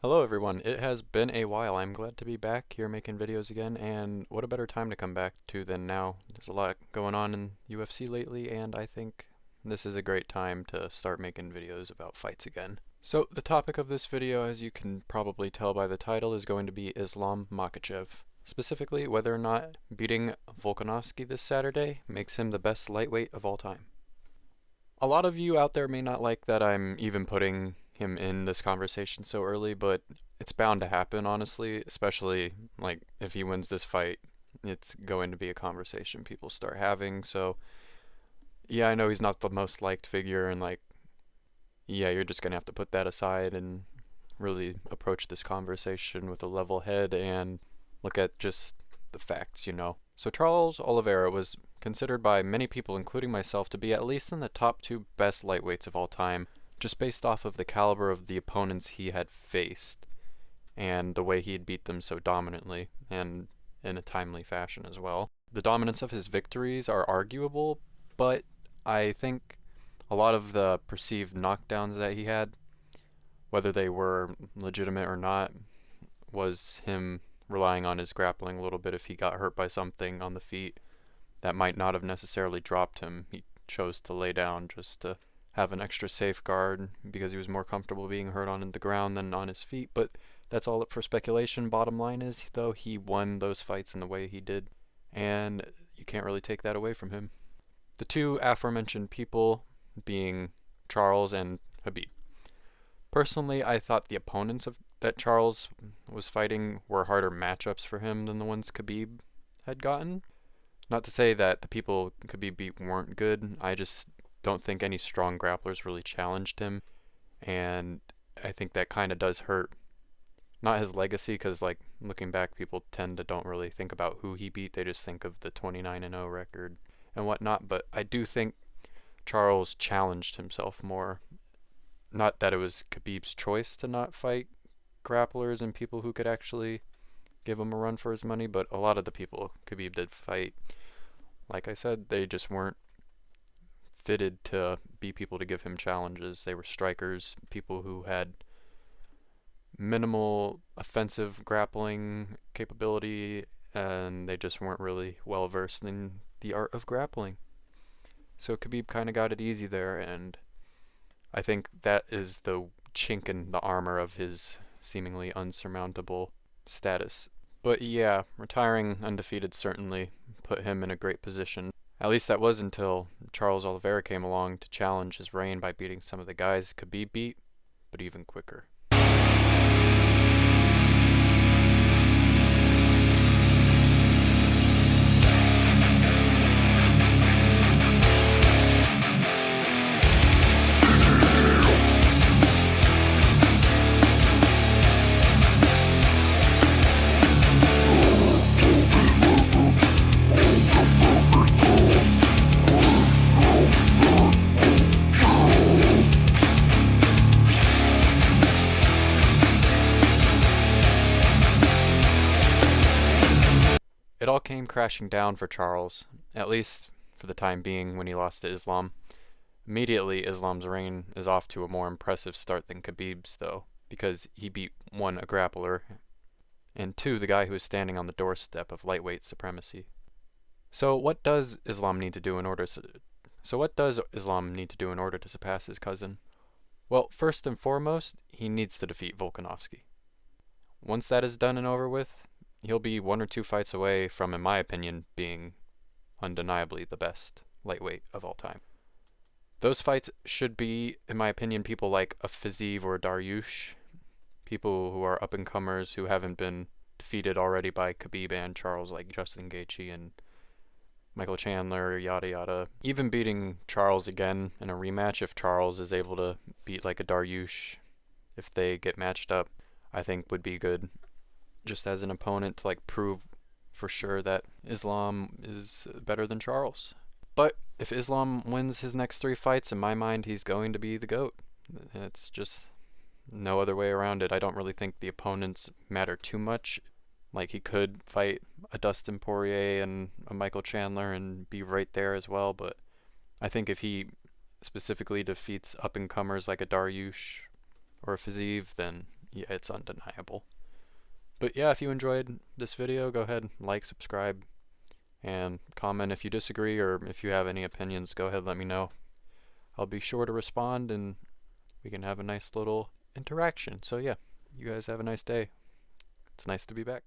Hello everyone, it has been a while. I'm glad to be back here making videos again, and what a better time to come back to than now. There's a lot going on in UFC lately, and I think this is a great time to start making videos about fights again. So the topic of this video, as you can probably tell by the title, is going to be Islam Makhachev. Specifically, whether or not beating Volkanovski this Saturday makes him the best lightweight of all time. A lot of you out there may not like that I'm even putting him in this conversation so early, but it's bound to happen, honestly, especially like if he wins this fight, it's going to be a conversation people start having. So, yeah, I know he's not the most liked figure, and like, yeah, you're just gonna have to put that aside and really approach this conversation with a level head and look at just the facts. So Charles Oliveira was considered by many people, including myself, to be at least in the top two best lightweights of all time, just based off of the caliber of the opponents he had faced and the way he had beat them so dominantly and in a timely fashion as well. The dominance of his victories are arguable, but I think a lot of the perceived knockdowns that he had, whether they were legitimate or not, was him relying on his grappling a little bit. If he got hurt by something on the feet that might not have necessarily dropped him, he chose to lay down just to have an extra safeguard because he was more comfortable being hurt on the ground than on his feet. But that's all up for speculation. Bottom line is, though, he won those fights in the way he did, and you can't really take that away from him. The two aforementioned people being Charles and Khabib. Personally, I thought the opponents that Charles was fighting were harder matchups for him than the ones Khabib had gotten. Not to say that the people Khabib beat weren't good, I just don't think any strong grapplers really challenged him, and I think that kind of does hurt, not his legacy, because like looking back, people tend to don't really think about who he beat, they just think of the 29-0 record and whatnot, but I do think Charles challenged himself more. Not that it was Khabib's choice to not fight grapplers and people who could actually give him a run for his money, but a lot of the people Khabib did fight, like I said, they just weren't fitted to be people to give him challenges. They were strikers, people who had minimal offensive grappling capability, and they just weren't really well versed in the art of grappling. So Khabib kind of got it easy there, and I think that is the chink in the armor of his seemingly unsurmountable status. But yeah, retiring undefeated certainly put him in a great position. At least that was until Charles Oliveira came along to challenge his reign by beating some of the guys Khabib beat, but even quicker. It all came crashing down for Charles, at least for the time being when he lost to Islam. Immediately, Islam's reign is off to a more impressive start than Khabib's, though, because he beat one, a grappler, and two, the guy who was standing on the doorstep of lightweight supremacy. So what does Islam need to do in order to surpass his cousin? Well, first and foremost, he needs to defeat Volkanovski. Once that is done and over with, he'll be one or two fights away from, in my opinion, being undeniably the best lightweight of all time. Those fights should be, in my opinion, people like a Fiziev or a Dariush, people who are up-and-comers who haven't been defeated already by Khabib and Charles, like Justin Gaethje and Michael Chandler, yada yada. Even beating Charles again in a rematch, if Charles is able to beat like a Dariush, if they get matched up, I think would be good, just as an opponent to like prove for sure that Islam is better than Charles. But if Islam wins his next three fights, in my mind, he's going to be the GOAT. It's just no other way around it. I don't really think the opponents matter too much. Like, he could fight a Dustin Poirier and a Michael Chandler and be right there as well, but I think if he specifically defeats up-and-comers like a Dariush or a Fiziev, then yeah, it's undeniable. But yeah, if you enjoyed this video, go ahead, like, subscribe, and comment if you disagree, or if you have any opinions, go ahead and let me know. I'll be sure to respond, and we can have a nice little interaction. So yeah, you guys have a nice day. It's nice to be back.